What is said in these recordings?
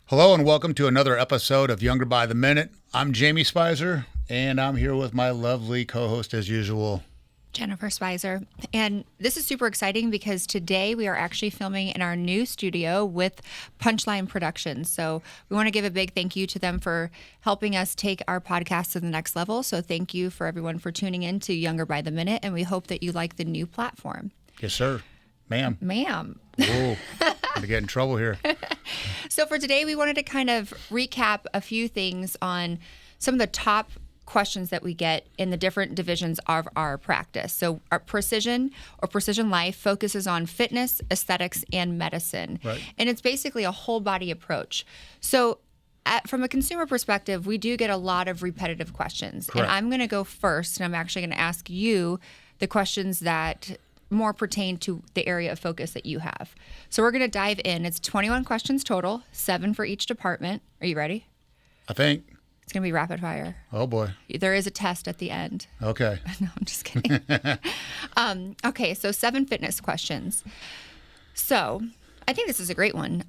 Hello and welcome to another episode of Younger by the Minute. I'm Jamie Speiser, and I'm here with my lovely co-host as usual, Jennifer Speiser. And this is super exciting because today we are actually filming in our new studio with Punchline Productions. So we want to give a big thank you to them for helping us take our podcast to the next level. So thank you for everyone for tuning in to Younger by the Minute, and we hope that you like the new platform. Yes, sir. Ma'am. Whoa, gonna get in trouble here. So for today, we wanted to kind of recap a few things on some of the top questions that we get in the different divisions of our practice. So our Precision or Precision Life focuses on fitness, aesthetics, and medicine. Right. And it's basically a whole body approach. So from a consumer perspective, we do get a lot of repetitive questions. Correct. And I'm going to go first, and I'm actually going to ask you the questions that more pertain to the area of focus that you have. So we're going to dive in. It's 21 questions total, 7 for each department. Are you ready? I think. It's going to be rapid fire. Oh, boy. There is a test at the end. Okay. No, I'm just kidding. Okay, so 7 fitness questions. So I think this is a great one.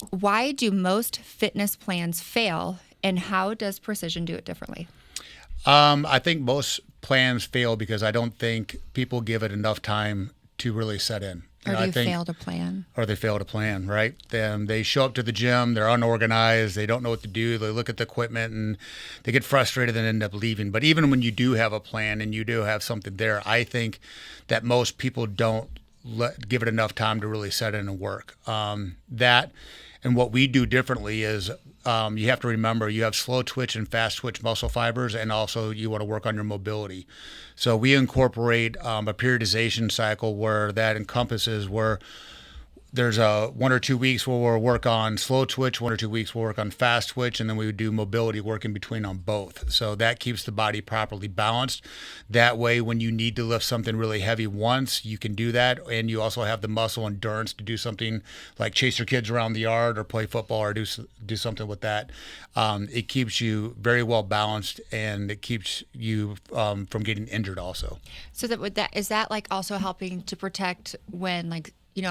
Why do most fitness plans fail, and how does Precision do it differently? I think most plans fail because I don't think people give it enough time to really set in. Or do you fail to plan? Or they fail to plan, right? Then they show up to the gym, they're unorganized, they don't know what to do, they look at the equipment and they get frustrated and end up leaving. But even when you do have a plan and you do have something there, I think that most people don't give it enough time to really set in and work. That and what we do differently is you have to remember you have slow twitch and fast twitch muscle fibers, and also you want to work on your mobility. So we incorporate a periodization cycle where that encompasses where there's 1 or 2 weeks where we'll work on slow twitch, 1 or 2 weeks we'll work on fast twitch, and then we would do mobility work in between on both. So that keeps the body properly balanced. That way, when you need to lift something really heavy once, you can do that, and you also have the muscle endurance to do something like chase your kids around the yard or play football or do something with that. It keeps you very well balanced, and it keeps you from getting injured also. So is that like also helping to protect when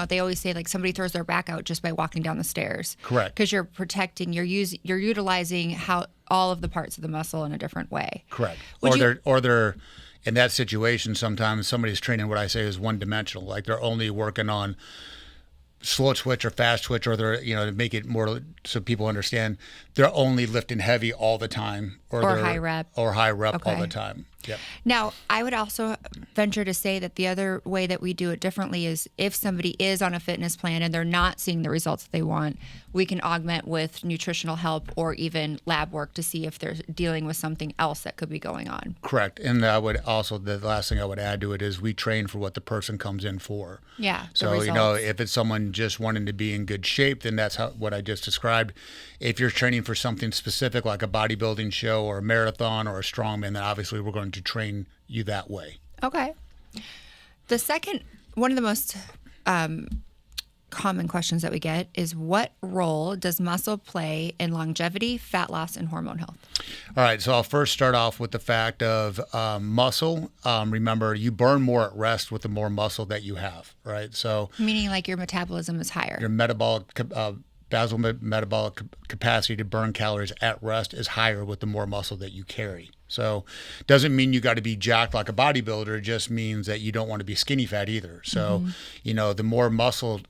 they always say like somebody throws their back out just by walking down the stairs. Correct. Because you're protecting, you're utilizing how all of the parts of the muscle in a different way. Correct. Or they're in that situation. Sometimes somebody's training what I say is one dimensional. Like they're only working on slow twitch or fast twitch, or they're to make it more so people understand they're only lifting heavy all the time, or high rep all Okay. the time. Yep. Now, I would also venture to say that the other way that we do it differently is if somebody is on a fitness plan and they're not seeing the results that they want, we can augment with nutritional help or even lab work to see if they're dealing with something else that could be going on. Correct. And I would also, the last thing I would add to it is we train for what the person comes in for. Yeah. So, if it's someone just wanting to be in good shape, then that's what I just described. If you're training for something specific like a bodybuilding show or a marathon or a strongman, then obviously we're going to train you that way. Okay. The second, one of the most common questions that we get is what role does muscle play in longevity, fat loss, and hormone health? All right. So I'll first start off with the fact of muscle. Remember, you burn more at rest with the more muscle that you have, right? So meaning like your metabolism is higher. Your basal metabolic capacity to burn calories at rest is higher with the more muscle that you carry. So doesn't mean you got to be jacked like a bodybuilder. It just means that you don't want to be skinny fat either. So, the more muscle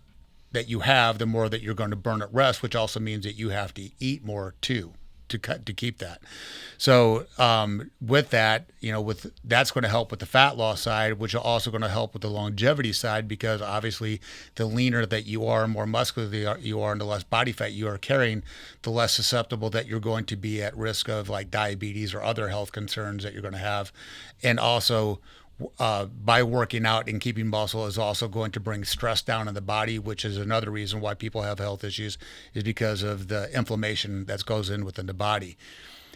that you have, the more that you're going to burn at rest, which also means that you have to eat more too to keep that. So with that, that's going to help with the fat loss side, which is also going to help with the longevity side, because obviously the leaner that you are, more muscular you are, and the less body fat you are carrying, the less susceptible that you're going to be at risk of like diabetes or other health concerns that you're going to have. And also by working out and keeping muscle is also going to bring stress down in the body, which is another reason why people have health issues, is because of the inflammation that goes in within the body.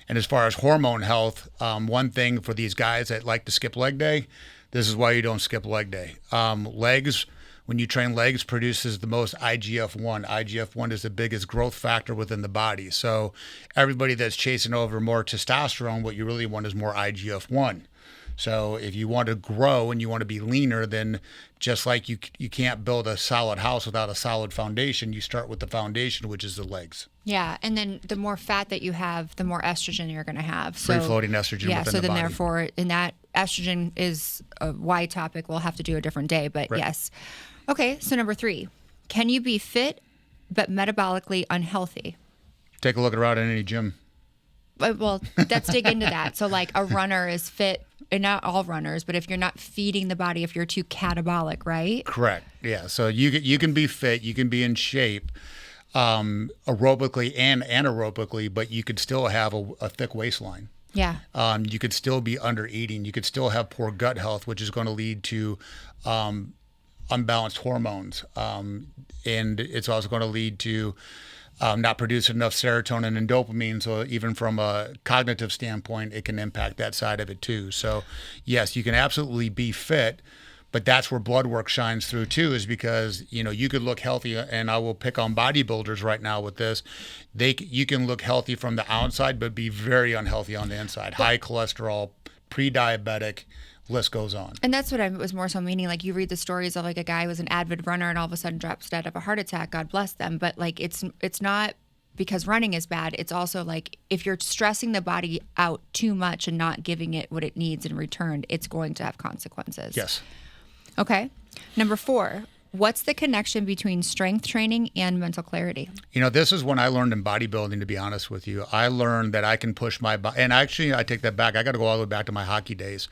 And as far as hormone health, one thing for these guys that like to skip leg day, this is why you don't skip leg day. Legs, when you train legs, produces the most IGF-1. IGF-1 is the biggest growth factor within the body. So everybody that's chasing over more testosterone, what you really want is more IGF-1. So if you want to grow and you want to be leaner, then just like you can't build a solid house without a solid foundation, you start with the foundation, which is the legs. Yeah, and then the more fat that you have, the more estrogen you're going to have. Free floating estrogen yeah, within so the then body. therefore, and that estrogen is a wide topic. We'll have to do a different day, but Right. yes. Okay, so number 3, can you be fit but metabolically unhealthy? Take a look around in any gym. Well, let's dig into that. So like a runner is fit, and not all runners, but if you're not feeding the body, if you're too catabolic, right? Correct. Yeah. So you can be fit, you can be in shape, aerobically and anaerobically, but you could still have a thick waistline. Yeah. You could still be under eating. You could still have poor gut health, which is going to lead to unbalanced hormones, and it's also going to lead to not producing enough serotonin and dopamine. So even from a cognitive standpoint, it can impact that side of it too. So yes, you can absolutely be fit, but that's where blood work shines through too, is because, you could look healthy, and I will pick on bodybuilders right now with this. You can look healthy from the outside, but be very unhealthy on the inside. High cholesterol, pre-diabetic, list goes on. And that's what I was more so meaning. Like you read the stories of like a guy who was an avid runner and all of a sudden drops dead of a heart attack. God bless them. But like it's not because running is bad. It's also like if you're stressing the body out too much and not giving it what it needs in return, it's going to have consequences. Yes. Okay. Number 4. What's the connection between strength training and mental clarity? This is when I learned in bodybuilding, to be honest with you. I learned that I can push my body. And actually, I take that back. I got to go all the way back to my hockey days.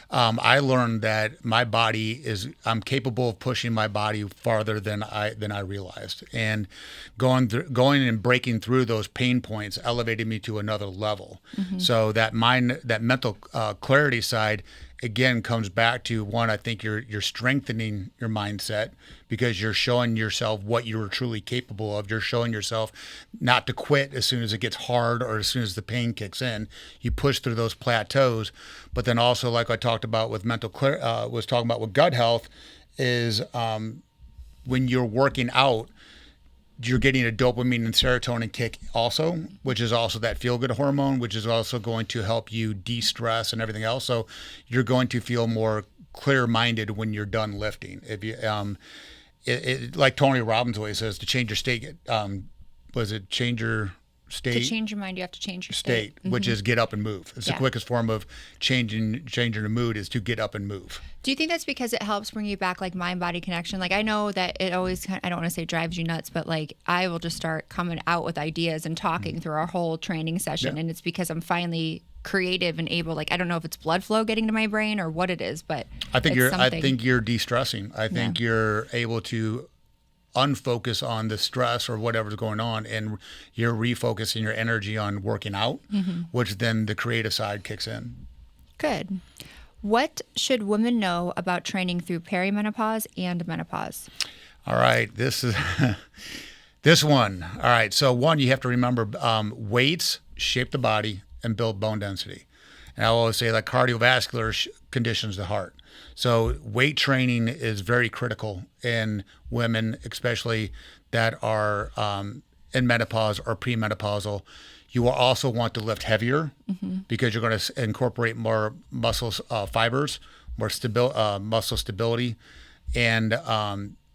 I learned that my body I'm capable of pushing my body farther than I realized. And going and breaking through those pain points elevated me to another level. Mm-hmm. So that mental clarity side, again, comes back to one. I think you're strengthening your mindset because you're showing yourself what you're truly capable of. You're showing yourself not to quit as soon as it gets hard or as soon as the pain kicks in. You push through those plateaus, but then also, like I talked about with was talking about with gut health, is when you're working out, you're getting a dopamine and serotonin kick also, which is also that feel-good hormone, which is also going to help you de-stress and everything else. So you're going to feel more clear-minded when you're done lifting. If you, like Tony Robbins always says, to change your state, change your state? To change your mind, you have to change your state, Mm-hmm. which is get up and move. It's the quickest form of changing the mood is to get up and move. Do you think that's because it helps bring you back like mind-body connection? Like I know that it always, I don't want to say drives you nuts, but like I will just start coming out with ideas and talking through our whole training session. Yeah. And it's because I'm finally creative and able, like, I don't know if it's blood flow getting to my brain or what it is, but I think something. you're de-stressing. I think you're able to unfocus on the stress or whatever's going on, and you're refocusing your energy on working out, mm-hmm. which then the creative side kicks in. Good. What should women know about training through perimenopause and menopause? All right, this is this one. All right, so one, you have to remember weights shape the body and build bone density. And I always say that cardiovascular conditions the heart. So weight training is very critical in women, especially that are in menopause or premenopausal. You will also want to lift heavier mm-hmm. because you're going to incorporate more muscle fibers, more muscle stability. And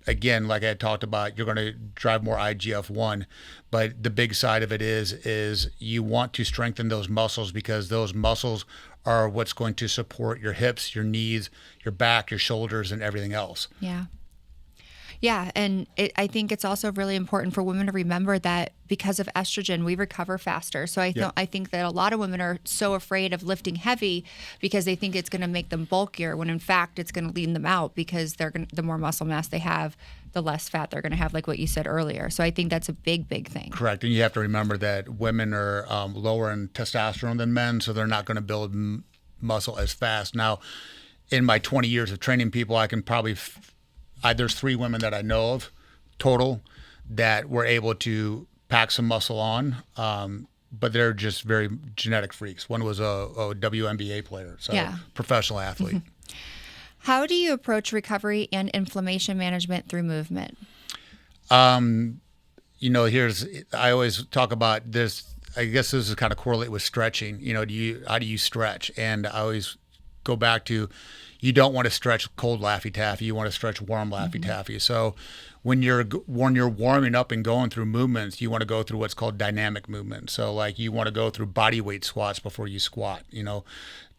again, like I had talked about, you're going to drive more IGF-1. But the big side of it is you want to strengthen those muscles because those muscles are what's going to support your hips, your knees, your back, your shoulders, and everything else. Yeah. Yeah, and I think it's also really important for women to remember that because of estrogen, we recover faster. So I think that a lot of women are so afraid of lifting heavy because they think it's going to make them bulkier, when in fact it's going to lean them out because the more muscle mass they have, the less fat they're going to have, like what you said earlier. So I think that's a big, big thing. Correct, and you have to remember that women are lower in testosterone than men, so they're not going to build muscle as fast. Now, in my 20 years of training people, I can probably there's 3 women that I know of total that were able to pack some muscle on, but they're just very genetic freaks. One was a WNBA player, so professional athlete. Mm-hmm. How do you approach recovery and inflammation management through movement? I always talk about this. I guess this is kind of correlate with stretching. How do you stretch? And I always go back to, you don't want to stretch cold Laffy Taffy. You want to stretch warm Laffy Taffy. So when you're warming up and going through movements, you want to go through what's called dynamic movement. So like you want to go through body weight squats before you squat.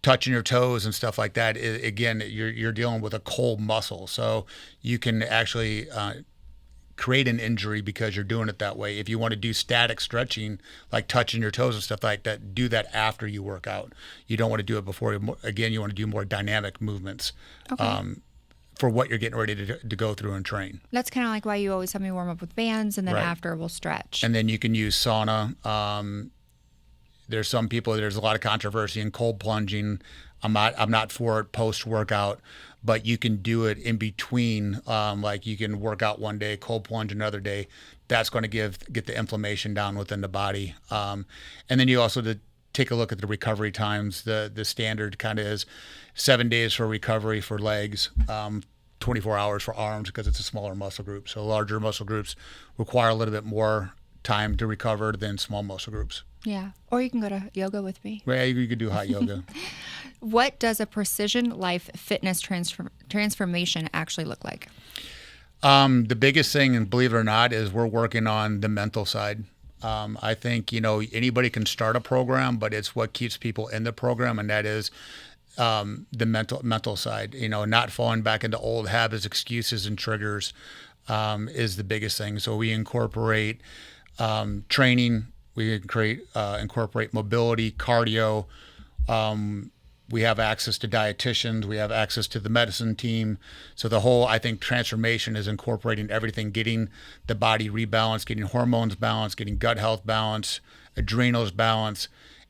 Touching your toes and stuff like that. Again, you're dealing with a cold muscle, so you can actually create an injury because you're doing it that way. If you want to do static stretching, like touching your toes and stuff like that, do that after you work out. You don't want to do it before. Again, you want to do more dynamic movements for what you're getting ready to go through and train. That's kind of like why you always have me warm up with bands, and then after we'll stretch. And then you can use sauna. There's some people, there's a lot of controversy in cold plunging. I'm not for it post-workout, but you can do it in between. Like you can work out one day, cold plunge another day. That's going to get the inflammation down within the body. And then you also take a look at the recovery times. The standard kind of is 7 days for recovery for legs, 24 hours for arms because it's a smaller muscle group. So larger muscle groups require a little bit more time to recover than small muscle groups. Yeah. Or you can go to yoga with me. Yeah, you could do hot yoga. What does a Precision Life fitness transformation actually look like? The biggest thing, and believe it or not, is we're working on the mental side. I think, anybody can start a program, but it's what keeps people in the program, and that is the mental side. Not falling back into old habits, excuses, and triggers is the biggest thing. So we incorporate training. We incorporate mobility, cardio. We have access to dietitians. We have access to the medicine team. So the whole, I think, transformation is incorporating everything, getting the body rebalanced, getting hormones balanced, getting gut health balance, adrenals balance,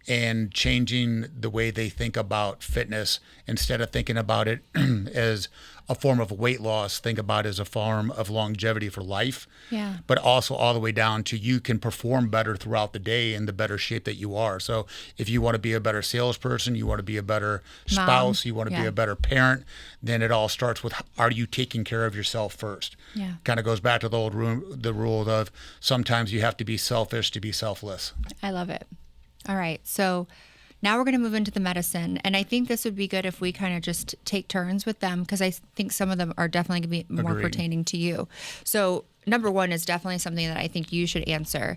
and changing the way they think about fitness. Instead of thinking about it as a form of weight loss, think about it as a form of longevity for life. Yeah. But also all the way down to you can perform better throughout the day in the better shape that you are. So if you want to be a better salesperson, you want to be a better spouse, you want to be a better parent, then it all starts with, are you taking care of yourself first? Yeah. Kind of goes back to the rule of sometimes you have to be selfish to be selfless. I love it. All right. So now we're going to move into the medicine. And I think this would be good if we kind of just take turns with them, because I think some of them are definitely going to be more pertaining to you. So number one is definitely something that I think you should answer.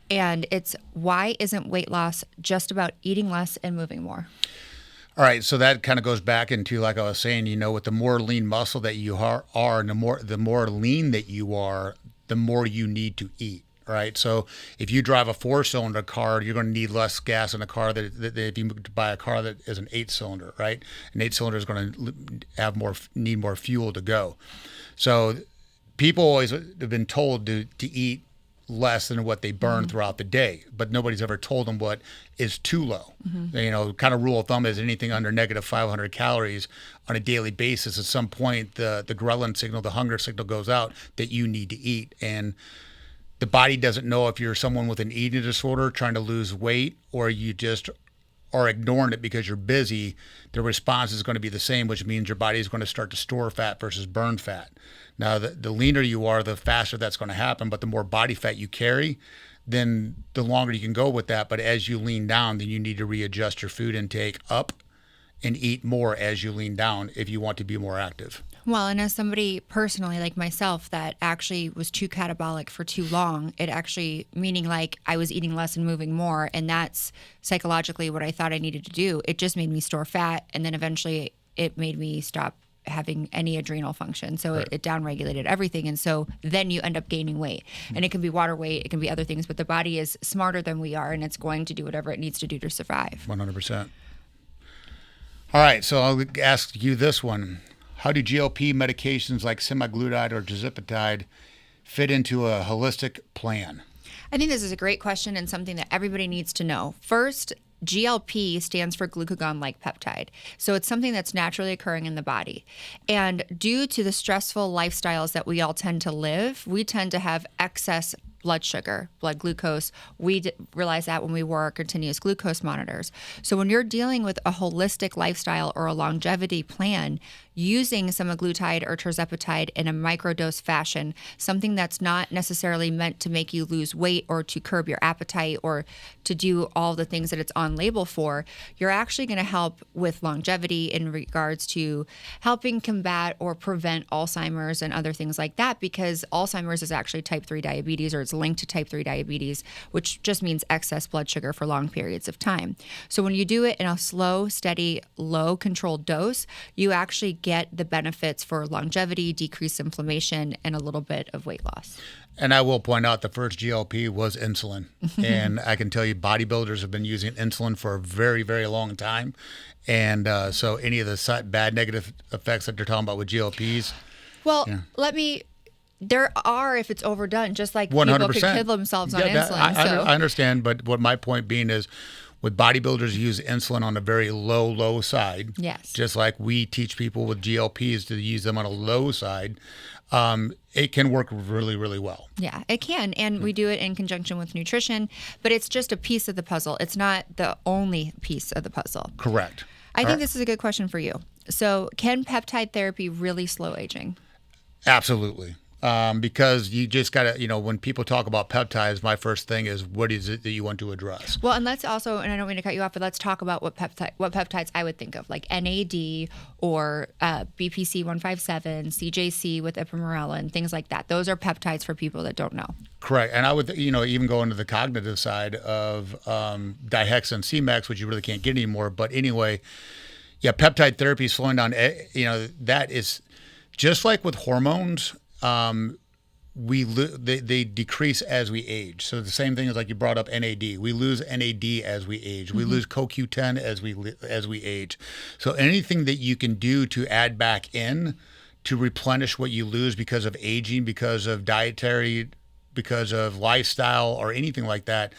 And it's, why isn't weight loss just about eating less and moving more? All right. So that kind of goes back into, like I was saying, with the more lean muscle that you are and the more lean that you are, the more you need to eat. Right. So if you drive a 4-cylinder car, you're going to need less gas in a car than if you buy a car that is an 8-cylinder. Right. An 8-cylinder is going to need more fuel to go. So people always have been told to eat less than what they burn throughout the day, but nobody's ever told them what is too low. Kind of rule of thumb is anything under negative 500 calories on a daily basis. At some point, the ghrelin signal, the hunger signal goes out that you need to eat. And the body doesn't know if you're someone with an eating disorder trying to lose weight, or you just are ignoring it because you're busy. The response is going to be the same, which means your body is going to start to store fat versus burn fat. Now, the leaner you are, the faster that's going to happen, but the more body fat you carry, then the longer you can go with that. But as you lean down, then you need to readjust your food intake up and eat more as you lean down if you want to be more active. Well, and as somebody personally like myself that actually was too catabolic for too long, it actually, meaning like I was eating less and moving more, and that's psychologically what I thought I needed to do. It just made me store fat, and then eventually it made me stop having any adrenal function. So it downregulated everything, and so then you end up gaining weight. And it can be water weight, it can be other things, but the body is smarter than we are, and it's going to do whatever it needs to do to survive. 100%. All right, so I'll ask you this one. How do GLP medications like semaglutide or tirzepatide fit into a holistic plan? I think this is a great question and something that everybody needs to know. First, GLP stands for glucagon-like peptide. So it's something that's naturally occurring in the body. And due to the stressful lifestyles that we all tend to live, we tend to have excess blood sugar, blood glucose. We realize that when we wore our continuous glucose monitors. So when you're dealing with a holistic lifestyle or a longevity plan, using semaglutide or tirzepatide in a microdose fashion, something that's not necessarily meant to make you lose weight or to curb your appetite or to do all the things that it's on label for, you're actually going to help with longevity in regards to helping combat or prevent Alzheimer's and other things like that, because Alzheimer's is actually type 3 diabetes, or it's linked to type 3 diabetes, which just means excess blood sugar for long periods of time. So when you do it in a slow, steady, low controlled dose, you actually get the benefits for longevity, decreased inflammation, and a little bit of weight loss. And I will point out the first GLP was insulin. And I can tell you bodybuilders have been using insulin for a very, very long time. And so any of the bad negative effects that they're talking about with GLPs. Well, there are, if it's overdone, just like 100%. People could kill themselves on insulin. I understand. But what my point being is, with bodybuilders use insulin on a very low side. Yes. Just like we teach people with GLPs to use them on a low side. It can work really, really well. Yeah, it can. And we do it in conjunction with nutrition, but it's just a piece of the puzzle. It's not the only piece of the puzzle. Correct. I think this is a good question for you. So can peptide therapy really slow aging? Absolutely. Because you just got to, when people talk about peptides, my first thing is, what is it that you want to address? Well, and let's also, and I don't mean to cut you off, but let's talk about what peptides I would think of, like NAD or BPC 157, CJC with ipamorelin, things like that. Those are peptides for people that don't know. Correct. And I would, even go into the cognitive side of dihexin CMAX, which you really can't get anymore. But anyway, peptide therapy slowing down, that is just like with hormones. They decrease as we age. So the same thing is like you brought up NAD. We lose NAD as we age. We lose CoQ10 as we age. So anything that you can do to add back in to replenish what you lose because of aging, because of dietary, because of lifestyle, or anything like that,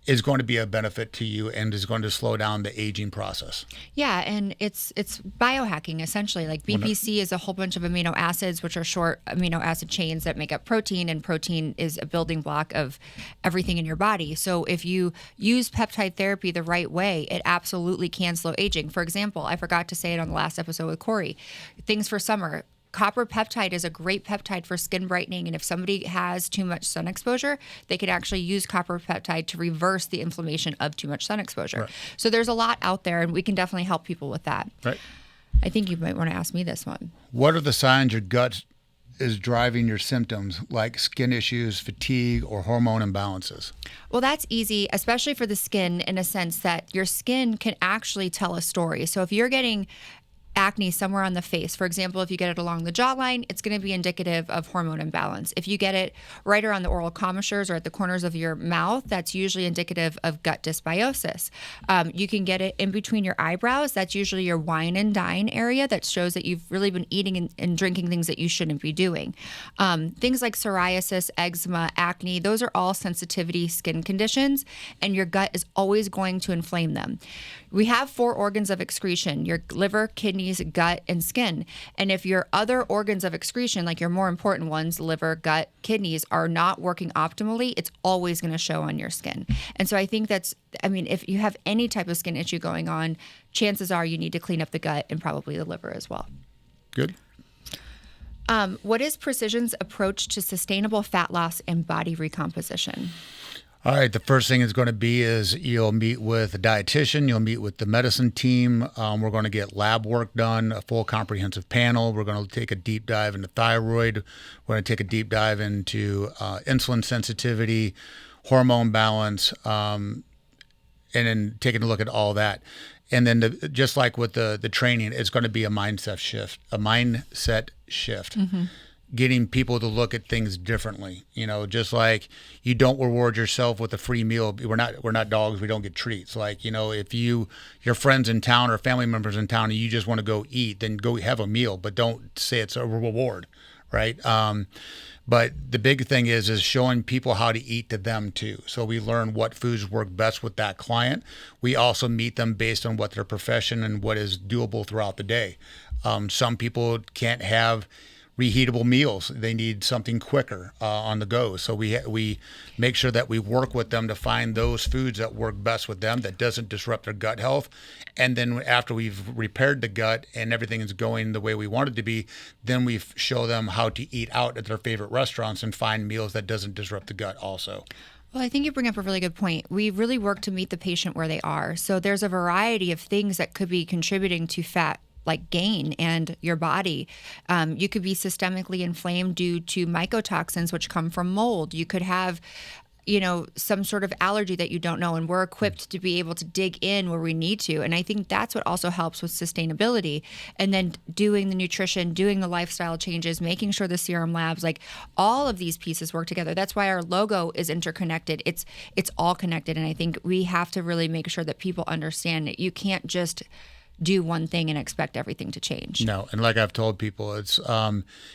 is going to be a benefit to you and is going to slow down the aging process. Yeah, and it's biohacking essentially. Like BPC is a whole bunch of amino acids, which are short amino acid chains that make up protein, and protein is a building block of everything in your body. So if you use peptide therapy the right way, it absolutely can slow aging. For example, I forgot to say it on the last episode with Corey, things for summer. Copper peptide is a great peptide for skin brightening, and if somebody has too much sun exposure, they could actually use copper peptide to reverse the inflammation of too much sun exposure. Right. So there's a lot out there, and we can definitely help people with that. Right. I think you might want to ask me this one. What are the signs your gut is driving your symptoms, like skin issues, fatigue, or hormone imbalances? Well, that's easy, especially for the skin, in a sense that your skin can actually tell a story. So if you're getting acne somewhere on the face, for example, if you get it along the jawline, it's going to be indicative of hormone imbalance. If you get it right around the oral commissures or at the corners of your mouth, that's usually indicative of gut dysbiosis. You can get it in between your eyebrows. That's usually your wine and dine area. That shows that you've really been eating and drinking things that you shouldn't be doing. Things like psoriasis, eczema, acne, those are all sensitivity skin conditions, and your gut is always going to inflame them. We have 4 organs of excretion: your liver, kidneys, gut, and skin. And if your other organs of excretion, like your more important ones, liver, gut, kidneys, are not working optimally, it's always going to show on your skin. And so I think if you have any type of skin issue going on, chances are you need to clean up the gut and probably the liver as well. Good. What is Precision's approach to sustainable fat loss and body recomposition? All right, the first thing is going to be is you'll meet with a dietitian, you'll meet with the medicine team. We're going to get lab work done, a full comprehensive panel. We're going to take a deep dive into thyroid. We're going to take a deep dive into insulin sensitivity, hormone balance, and then taking a look at all that. And then just like with the training, it's going to be a mindset shift. Mm-hmm. Getting people to look at things differently, just like you don't reward yourself with a free meal. We're not dogs. We don't get treats. Like, if your friends in town or family members in town and you just want to go eat, then go have a meal, but don't say it's a reward. Right. But the big thing is showing people how to eat to them too. So we learn what foods work best with that client. We also meet them based on what their profession and what is doable throughout the day. Some people can't have reheatable meals. They need something quicker on the go. So we make sure that we work with them to find those foods that work best with them, that doesn't disrupt their gut health. And then after we've repaired the gut and everything is going the way we want it to be, then we show them how to eat out at their favorite restaurants and find meals that doesn't disrupt the gut also. Well, I think you bring up a really good point. We really work to meet the patient where they are. So there's a variety of things that could be contributing to fat like gain and your body. You could be systemically inflamed due to mycotoxins, which come from mold. You could have some sort of allergy that you don't know, and we're equipped to be able to dig in where we need to. And I think that's what also helps with sustainability. And then doing the nutrition, doing the lifestyle changes, making sure the serum labs, like all of these pieces work together. That's why our logo is interconnected. It's all connected. And I think we have to really make sure that people understand that you can't just do one thing and expect everything to change. No, and like I've told people, it's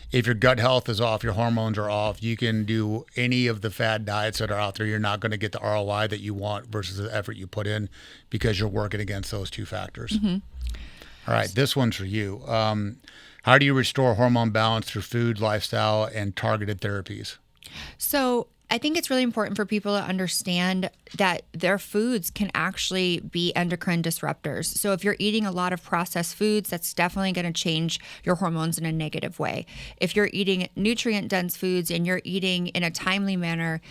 if your gut health is off, your hormones are off, you can do any of the fad diets that are out there. You're not going to get the ROI that you want versus the effort you put in, because you're working against those two factors. Mm-hmm. All right, this one's for you. How do you restore hormone balance through food, lifestyle, and targeted therapies? So I think it's really important for people to understand that their foods can actually be endocrine disruptors. So if you're eating a lot of processed foods, that's definitely going to change your hormones in a negative way. If you're eating nutrient-dense foods and you're eating in a timely manner,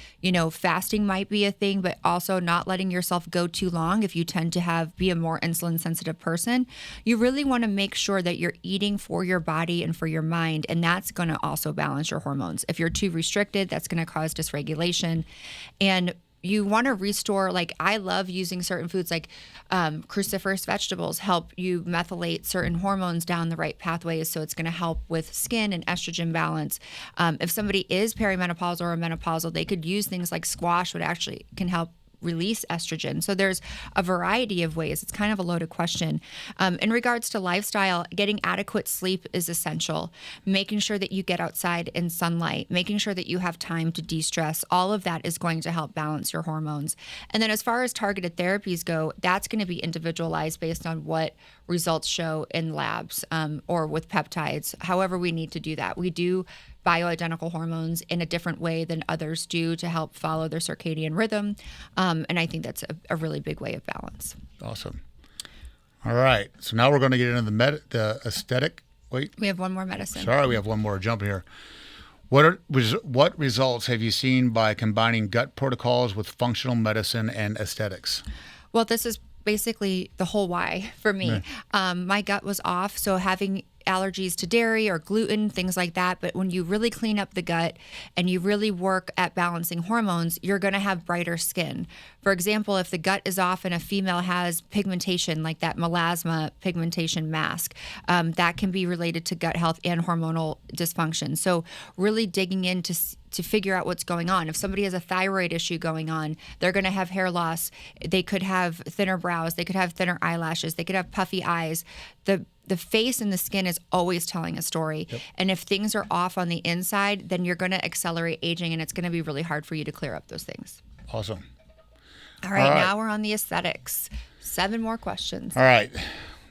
fasting might be a thing, but also not letting yourself go too long if you tend to be a more insulin-sensitive person. You really want to make sure that you're eating for your body and for your mind, and that's going to also balance your hormones. If you're too restricted, that's going to cause dysregulation. And you want to restore, like I love using certain foods like cruciferous vegetables help you methylate certain hormones down the right pathways. So it's going to help with skin and estrogen balance. If somebody is perimenopausal or menopausal, they could use things like squash, which actually can help release estrogen. So there's a variety of ways. It's kind of a loaded question. In regards to lifestyle, getting adequate sleep is essential. Making sure that you get outside in sunlight, making sure that you have time to de-stress, all of that is going to help balance your hormones. And then as far as targeted therapies go, that's going to be individualized based on what results show in labs or with peptides. However we need to do that. We do bioidentical hormones in a different way than others do to help follow their circadian rhythm. And I think that's a really big way of balance. Awesome. All right. So now we're going to get into the aesthetic. Wait. We have one more medicine. Sorry, we have one more. Jump here. What results have you seen by combining gut protocols with functional medicine and aesthetics? Well, this is basically the whole why for me. Yeah. My gut was off, so having allergies to dairy or gluten, things like that. But when you really clean up the gut and you really work at balancing hormones, you're going to have brighter skin. For example, if the gut is off and a female has pigmentation, like that melasma pigmentation mask, that can be related to gut health and hormonal dysfunction. So really digging in to figure out what's going on. If somebody has a thyroid issue going on, they're going to have hair loss. They could have thinner brows. They could have thinner eyelashes. They could have puffy eyes. The face and the skin is always telling a story. Yep. And if things are off on the inside, then you're going to accelerate aging, and it's going to be really hard for you to clear up those things. Awesome. All right. Now we're on the aesthetics. 7 more questions. All right.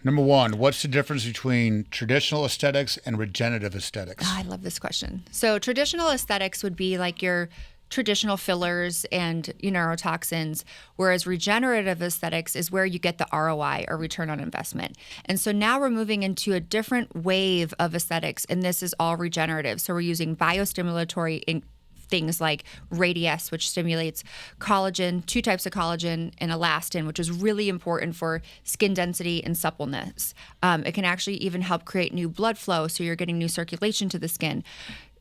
Number 1, what's the difference between traditional aesthetics and regenerative aesthetics? Oh, I love this question. So traditional aesthetics would be like your traditional fillers and neurotoxins, whereas regenerative aesthetics is where you get the ROI or return on investment. And so now we're moving into a different wave of aesthetics, and this is all regenerative. So we're using biostimulatory things like Radiesse, which stimulates collagen, 2 types of collagen, and elastin, which is really important for skin density and suppleness. It can actually even help create new blood flow, so you're getting new circulation to the skin.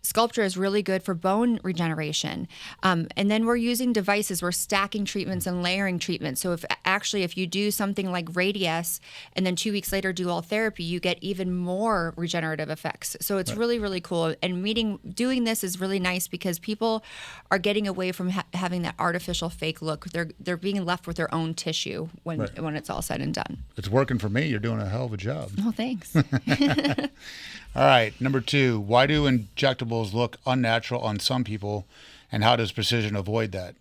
Sculpture is really good for bone regeneration. And then we're using devices. We're stacking treatments and layering treatments. So if you do something like Radiesse and then 2 weeks later do all therapy, you get even more regenerative effects. So it's really, really cool. And doing this is really nice because people are getting away from having that artificial fake look. They're being left with their own tissue when it's all said and done. It's working for me. You're doing a hell of a job. Oh, thanks. All right. Number 2, why do injectables look unnatural on some people, and how does precision avoid that?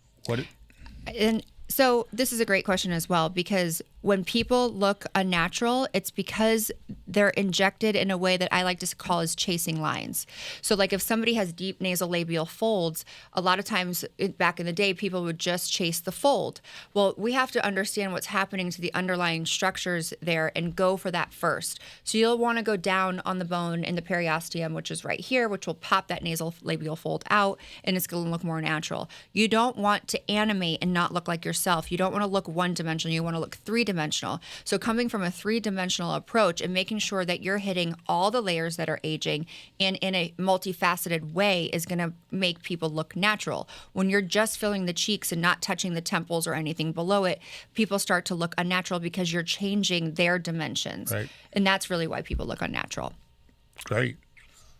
And so this is a great question as well, because when people look unnatural, it's because they're injected in a way that I like to call as chasing lines. So like if somebody has deep nasolabial folds, a lot of times back in the day, people would just chase the fold. Well, we have to understand what's happening to the underlying structures there and go for that first. So you'll want to go down on the bone in the periosteum, which is right here, which will pop that nasolabial fold out, and it's going to look more natural. You don't want to animate and not look like yourself. You don't want to look one-dimensional. You want to look three-dimensional. So coming from a three-dimensional approach and making sure that you're hitting all the layers that are aging and in a multifaceted way is going to make people look natural. When you're just filling the cheeks and not touching the temples or anything below it, people start to look unnatural because you're changing their dimensions. Right. And that's really why people look unnatural. Great.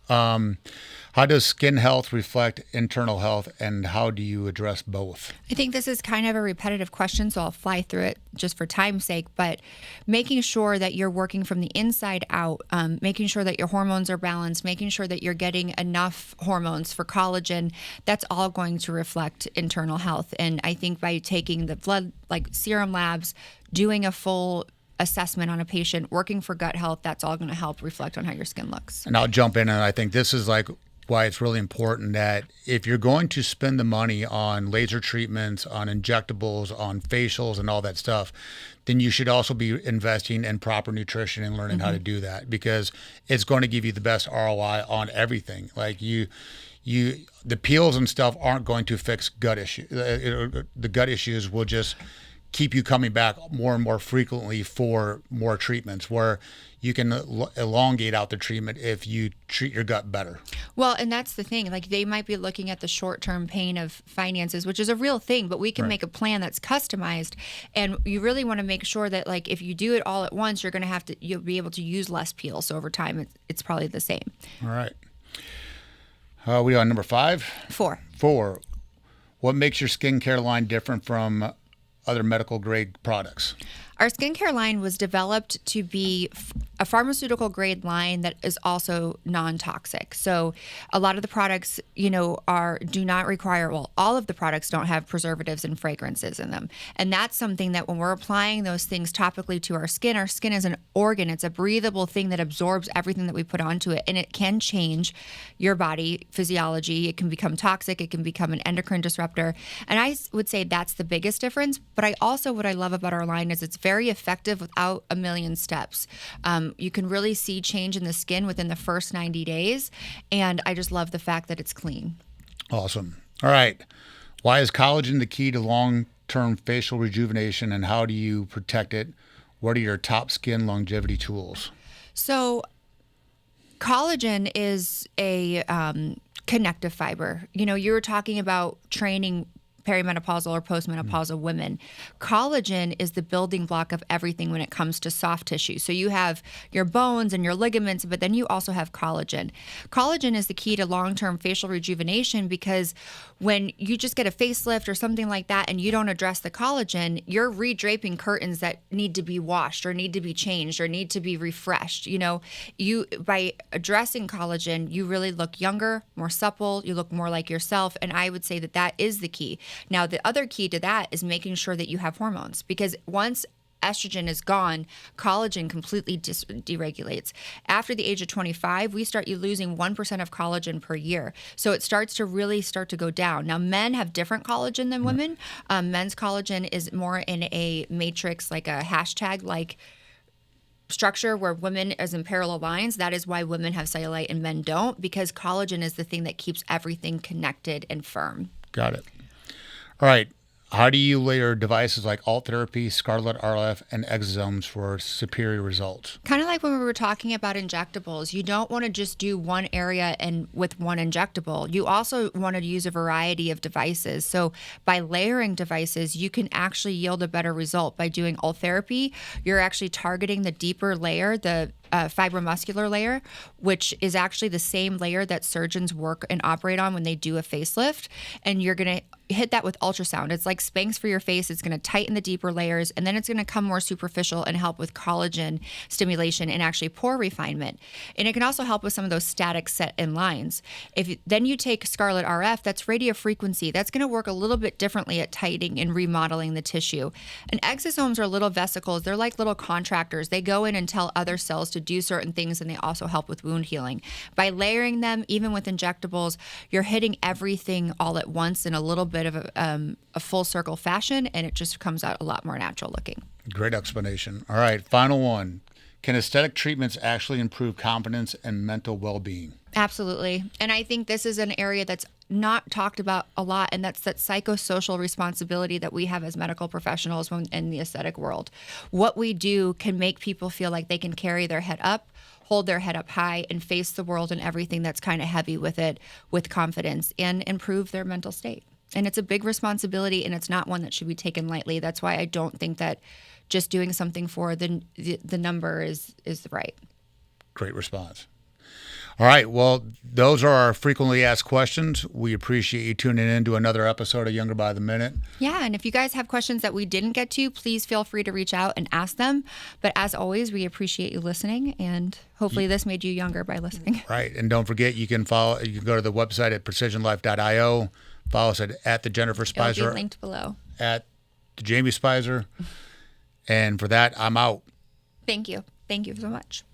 How does skin health reflect internal health, and how do you address both? I think this is kind of a repetitive question, so I'll fly through it just for time's sake, but making sure that you're working from the inside out, making sure that your hormones are balanced, making sure that you're getting enough hormones for collagen, that's all going to reflect internal health. And I think by taking the blood, like serum labs, doing a full assessment on a patient, working for gut health, that's all going to help reflect on how your skin looks. And I'll jump in, and I think this is like why it's really important that if you're going to spend the money on laser treatments, on injectables, on facials and all that stuff, then you should also be investing in proper nutrition and learning how to do that, because it's going to give you the best ROI on everything. Like the peels and stuff aren't going to fix gut issues. The gut issues will just keep you coming back more and more frequently for more treatments, where you can elongate out the treatment if you treat your gut better. Well, and that's the thing. Like they might be looking at the short-term pain of finances, which is a real thing, but we can make a plan that's customized. And you really want to make sure that like if you do it all at once, you'll be able to use less peel. So over time, it's probably the same. All right. We on number 5? 4. What makes your skincare line different from other medical grade products? Our skincare line was developed to be a pharmaceutical grade line that is also non-toxic. So a lot of the products, do not require, all of the products don't have preservatives and fragrances in them. And that's something that when we're applying those things topically to our skin is an organ. It's a breathable thing that absorbs everything that we put onto it. And it can change your body physiology. It can become toxic. It can become an endocrine disruptor. And I would say that's the biggest difference. But what I love about our line is it's very effective without a million steps. You can really see change in the skin within the first 90 days. And I just love the fact that it's clean. Awesome. All right. Why is collagen the key to long-term facial rejuvenation, and how do you protect it? What are your top skin longevity tools? So collagen is a connective fiber. You were talking about training perimenopausal or postmenopausal women. Collagen is the building block of everything when it comes to soft tissue. So you have your bones and your ligaments, but then you also have collagen. Collagen is the key to long-term facial rejuvenation, because when you just get a facelift or something like that and you don't address the collagen, you're redraping curtains that need to be washed or need to be changed or need to be refreshed. By addressing collagen, you really look younger, more supple, you look more like yourself. And I would say that is the key. Now, the other key to that is making sure that you have hormones, because once estrogen is gone, collagen completely deregulates. After the age of 25, we start losing 1% of collagen per year. So it starts to go down. Now, men have different collagen than women. Men's collagen is more in a matrix, like a hashtag-like structure, where women is in parallel lines. That is why women have cellulite and men don't, because collagen is the thing that keeps everything connected and firm. Got it. All right. How do you layer devices like alt therapy, Scarlet RF, and exosomes for superior results? Kind of like when we were talking about injectables. You don't want to just do one area and with one injectable. You also want to use a variety of devices. So by layering devices, you can actually yield a better result. By doing alt therapy, you're actually targeting the deeper layer, the fibromuscular layer, which is actually the same layer that surgeons work and operate on when they do a facelift. And you're going to hit that with ultrasound. It's like Spanx for your face. It's going to tighten the deeper layers, and then it's going to come more superficial and help with collagen stimulation and actually pore refinement. And it can also help with some of those static set in lines. Then you take Scarlet RF, that's radio frequency. That's going to work a little bit differently at tightening and remodeling the tissue. And exosomes are little vesicles. They're like little contractors. They go in and tell other cells to do certain things, and they also help with wound healing. By layering them, even with injectables, you're hitting everything all at once in a little bit of a full circle fashion, and it just comes out a lot more natural looking. Great explanation. All right, final one. Can aesthetic treatments actually improve confidence and mental well-being? Absolutely. And I think this is an area that's not talked about a lot, and that's that psychosocial responsibility that we have as medical professionals in the aesthetic world. What we do can make people feel like they can carry their head up, hold their head up high, and face the world and everything that's kind of heavy with it with confidence and improve their mental state. And it's a big responsibility, and it's not one that should be taken lightly. That's why I don't think that just doing something for the number is right. Great response. All right. Well, those are our frequently asked questions. We appreciate you tuning in to another episode of Younger by the Minute. Yeah. And if you guys have questions that we didn't get to, please feel free to reach out and ask them. But as always, we appreciate you listening, and hopefully this made you younger by listening. Right. And don't forget, you can go to the website at precisionlife.io. Follow us at the Jennifer Speiser. It'll be linked below. At the Jamie Speiser. And for that, I'm out. Thank you. Thank you so much.